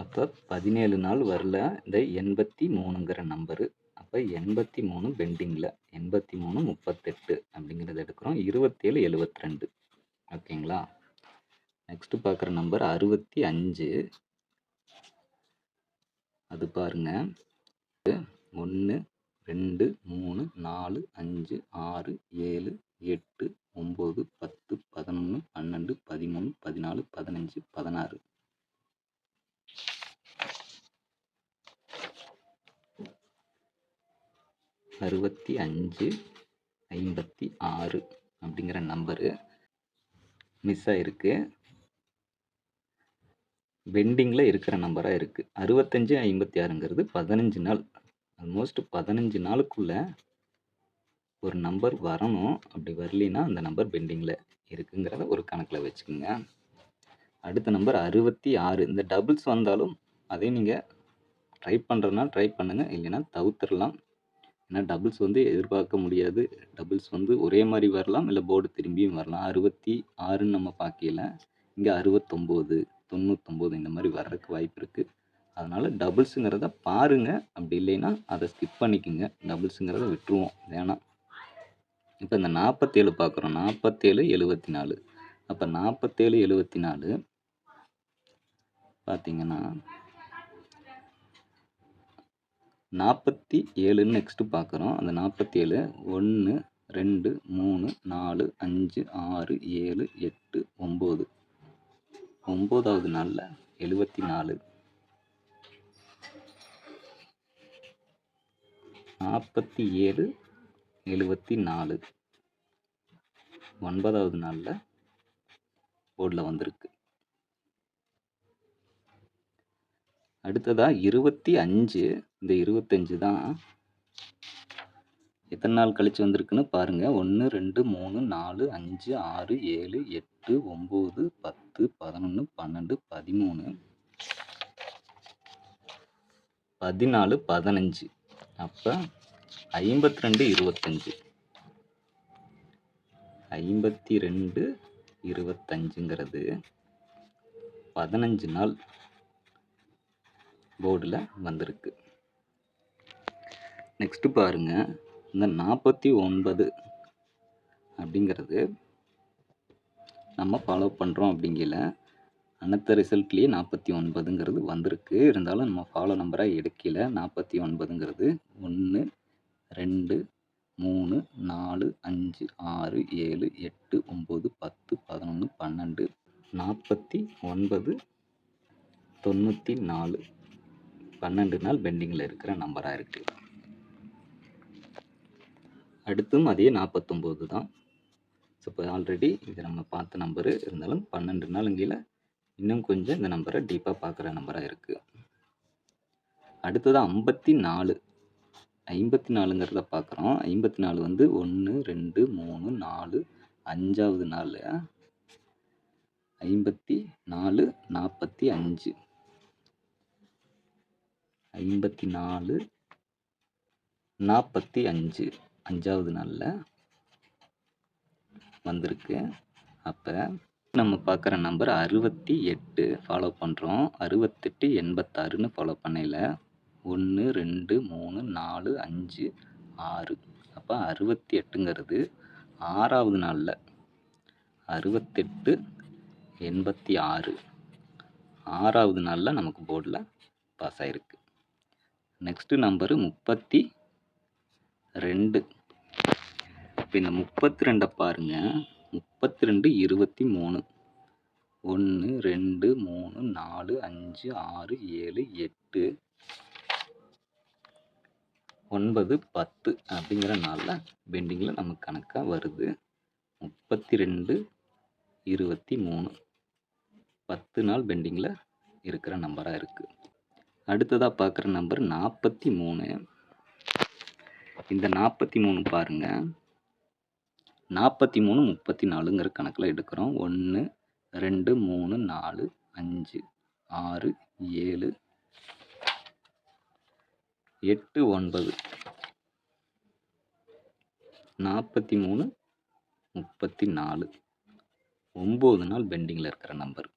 அப்போ 17 நாள் வரல இந்த 83ங்கிற நம்பரு. அப்போ 83 பெண்டிங்கில் 83 38 அப்படிங்கிறத எடுக்கிறோம். 27 72 ஓகேங்களா. நெக்ஸ்ட்டு பார்க்குற நம்பர் 65. அது பாருங்க 1 2 3 4 5 6 7 8 9 10 11 12 13 14 15 16. அறுபத்தி 56 அப்படிங்கிற நம்பரு மிஸ் ஆயிருக்கு. பெண்டிங்கில் இருக்கிற நம்பராக இருக்குது. 65 56ங்கிறது 15 நாள், ஆல்மோஸ்ட் 15 நாளுக்குள்ளே ஒரு நம்பர் வரணும். அப்படி வரலின்னா அந்த நம்பர் பெண்டிங்கில் இருக்குங்கிறத ஒரு கணக்கில் வச்சுக்கோங்க. அடுத்த நம்பர் 66. இந்த டபுள்ஸ் வந்தாலும் அதே நீங்கள் ட்ரை பண்ணுறதுனா ட்ரை பண்ணுங்கள், இல்லைன்னா தவிர்த்துடலாம். ஏன்னா டபுள்ஸ் வந்து எதிர்பார்க்க முடியாது. டபுள்ஸ் வந்து ஒரே மாதிரி வரலாம், இல்லை போர்டு திரும்பியும் வரலாம். 66ன்னு நம்ம பார்க்கல, இங்கே 69 99 இந்த மாதிரி வர்றதுக்கு வாய்ப்பு இருக்குது. அதனால் டபுள்ஸுங்கிறத பாருங்கள். அப்படி இல்லைன்னா அதை ஸ்கிப் பண்ணிக்கோங்க, டபுள்ஸுங்கிறத விட்டுருவோம் வேணாம். இப்போ இந்த 47 பார்க்குறோம், 47 74. அப்போ 47 74 பார்த்தீங்கன்னா 47 நெக்ஸ்ட்டு பார்க்குறோம். அந்த 47 1 2 3 4 5 6 7 8 9 9வது நாளில் 74. 47 74 9வது நாளில் போர்டில் வந்திருக்கு. அடுத்ததாக 25. இந்த 25 தான் எத்தனை நாள் கழித்து வந்திருக்குன்னு பாருங்கள். 1 2 3 4 5 6 7 8 9 10 11 12 13 14 15. அப்போ 52 25. 52 25ங்கிறது 15 நாள் போர்டில் வந்திருக்கு. நெக்ஸ்ட்டு பாருங்கள், இந்த 49 அப்படிங்கிறது நம்ம ஃபாலோ பண்ணுறோம். அப்படிங்கல அனைத்து ரிசல்ட்லேயே 49ங்கிறது வந்திருக்கு. இருந்தாலும் நம்ம ஃபாலோ நம்பராக எடுக்கல. 49ங்கிறது 1 2 3 4 5 6 7 8 9 10 11 12 49 94 12 நாள் பெண்டிங்கில் இருக்கிற நம்பராக இருக்குது. அடுத்தும் அதே 49 தான். ஸோ இப்போ ஆல்ரெடி இது நம்ம பார்த்த நம்பரு, இருந்தாலும் 12 நாளுங்கில இன்னும் கொஞ்சம் இந்த நம்பரை டீப்பாக பார்க்குற நம்பராக இருக்குது. அடுத்தது 54. 54ங்கிறத பார்க்குறோம். 54 வந்து 1 2 3 4 5வது நாள் 54 45. 54 45 5வது நாளில் வந்திருக்கு. அப்போ நம்ம பார்க்குற நம்பர் 68 ஃபாலோ பண்ணுறோம். 68 86ன்னு ஃபாலோ பண்ணல. 1 2 3 4 5 6. அப்போ 68ங்கிறது 6வது நாளில் 68 86 6வது நாளில் நமக்கு போர்டில் பாஸ் ஆகிருக்கு. Next number 32. இப்போ இந்த 32 பாருங்கள். 32 23. 1 2 3 4 5 6 7 8 9 10 அப்படிங்கிற நாளில் பெண்டிங்கில் நமக்கு கணக்காக வருது. 32 23 10 நாள் பெண்டிங்கில் இருக்கிற நம்பராக இருக்குது. அடுத்ததாக பார்க்குற நம்பர் 43. இந்த 43 பாருங்கள். 43 34ங்கிற கணக்கில் எடுக்கிறோம். 1 2 3 4 5 6 7 8 9 43 34 9 நாள் பெண்டிங்கில் இருக்கிற நம்பர்.